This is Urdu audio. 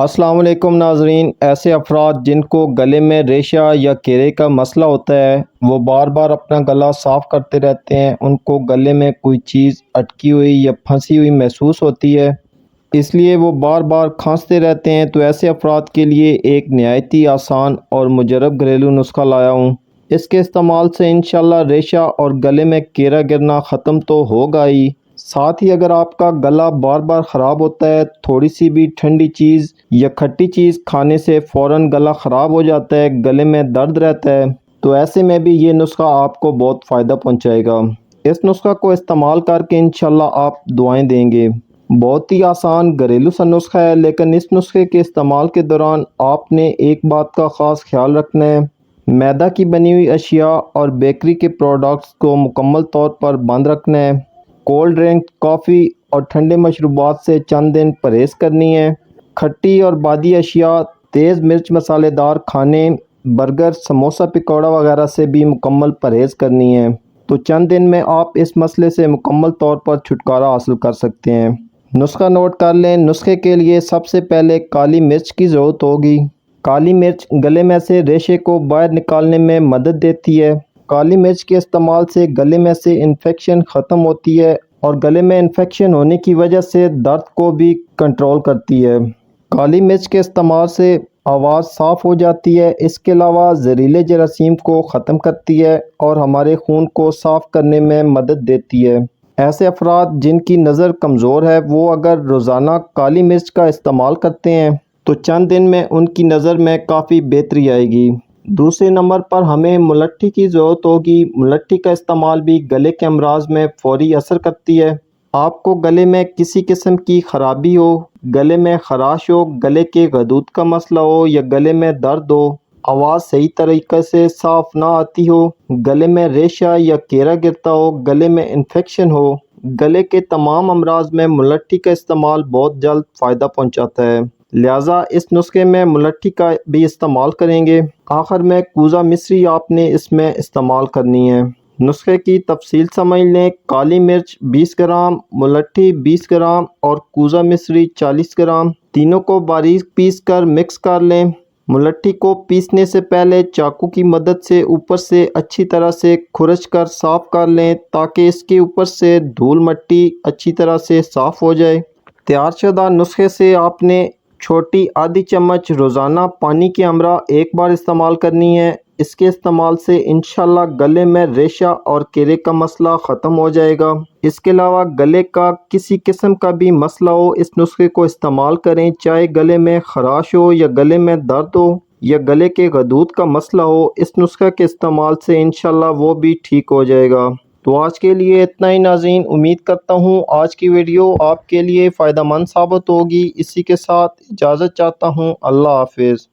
السلام علیکم ناظرین۔ ایسے افراد جن کو گلے میں ریشہ یا کیرے کا مسئلہ ہوتا ہے، وہ بار بار اپنا گلا صاف کرتے رہتے ہیں، ان کو گلے میں کوئی چیز اٹکی ہوئی یا پھنسی ہوئی محسوس ہوتی ہے، اس لیے وہ بار بار کھانستے رہتے ہیں، تو ایسے افراد کے لیے ایک نہایتی آسان اور مجرب گھریلو نسخہ لایا ہوں۔ اس کے استعمال سے انشاءاللہ ریشہ اور گلے میں کیرا گرنا ختم تو ہوگا ہی، ساتھ ہی اگر آپ کا گلا بار بار خراب ہوتا ہے، تھوڑی سی بھی ٹھنڈی چیز یا کھٹی چیز کھانے سے فوراً گلا خراب ہو جاتا ہے، گلے میں درد رہتا ہے، تو ایسے میں بھی یہ نسخہ آپ کو بہت فائدہ پہنچائے گا۔ اس نسخہ کو استعمال کر کے انشاءاللہ آپ دعائیں دیں گے۔ بہت ہی آسان گھریلو سا نسخہ ہے، لیکن اس نسخے کے استعمال کے دوران آپ نے ایک بات کا خاص خیال رکھنا ہے، میدہ کی بنی ہوئی اشیاء اور بیکری کے پروڈکٹس کو مکمل طور پر بند رکھنا ہے، کولڈ ڈرنک، کافی اور ٹھنڈے مشروبات سے چند دن پرہیز کرنی ہے، کھٹی اور بادی اشیاء، تیز مرچ مسالے دار کھانے، برگر، سموسہ، پکوڑا وغیرہ سے بھی مکمل پرہیز کرنی ہے، تو چند دن میں آپ اس مسئلے سے مکمل طور پر چھٹکارا حاصل کر سکتے ہیں۔ نسخہ نوٹ کر لیں۔ نسخے کے لیے سب سے پہلے کالی مرچ کی ضرورت ہوگی۔ کالی مرچ گلے میں سے ریشے کو باہر نکالنے میں مدد دیتی ہے۔ کالی مرچ کے استعمال سے گلے میں سے انفیکشن ختم ہوتی ہے اور گلے میں انفیکشن ہونے کی وجہ سے درد کو بھی کنٹرول کرتی ہے۔ کالی مرچ کے استعمال سے آواز صاف ہو جاتی ہے، اس کے علاوہ زہریلے جراثیم کو ختم کرتی ہے اور ہمارے خون کو صاف کرنے میں مدد دیتی ہے۔ ایسے افراد جن کی نظر کمزور ہے، وہ اگر روزانہ کالی مرچ کا استعمال کرتے ہیں تو چند دن میں ان کی نظر میں کافی بہتری آئے گی۔ دوسرے نمبر پر ہمیں ملٹھی کی ضرورت ہوگی۔ ملٹھی کا استعمال بھی گلے کے امراض میں فوری اثر کرتی ہے۔ آپ کو گلے میں کسی قسم کی خرابی ہو، گلے میں خراش ہو، گلے کے غدود کا مسئلہ ہو یا گلے میں درد ہو، آواز صحیح طریقے سے صاف نہ آتی ہو، گلے میں ریشہ یا کیرا گرتا ہو، گلے میں انفیکشن ہو، گلے کے تمام امراض میں ملٹھی کا استعمال بہت جلد فائدہ پہنچاتا ہے، لہٰذا اس نسخے میں ملٹھی کا بھی استعمال کریں گے۔ آخر میں کوزہ مصری آپ نے اس میں استعمال کرنی ہے۔ نسخے کی تفصیل سمجھ لیں۔ کالی مرچ 20 گرام، ملٹھی 20 گرام اور کوزہ مصری 40 گرام، تینوں کو باریک پیس کر مکس کر لیں۔ ملٹھی کو پیسنے سے پہلے چاقو کی مدد سے اوپر سے اچھی طرح سے کھرچ کر صاف کر لیں تاکہ اس کے اوپر سے دھول مٹی اچھی طرح سے صاف ہو جائے۔ تیار شدہ نسخے سے آپ نے چھوٹی آدھی چمچ روزانہ پانی کے ہمراہ ایک بار استعمال کرنی ہے۔ اس کے استعمال سے انشاءاللہ گلے میں ریشہ اور کیرے کا مسئلہ ختم ہو جائے گا۔ اس کے علاوہ گلے کا کسی قسم کا بھی مسئلہ ہو، اس نسخے کو استعمال کریں، چاہے گلے میں خراش ہو یا گلے میں درد ہو یا گلے کے غدود کا مسئلہ ہو، اس نسخے کے استعمال سے انشاءاللہ وہ بھی ٹھیک ہو جائے گا۔ تو آج کے لیے اتنا ہی ناظرین، امید کرتا ہوں آج کی ویڈیو آپ کے لیے فائدہ مند ثابت ہوگی۔ اسی کے ساتھ اجازت چاہتا ہوں۔ اللہ حافظ۔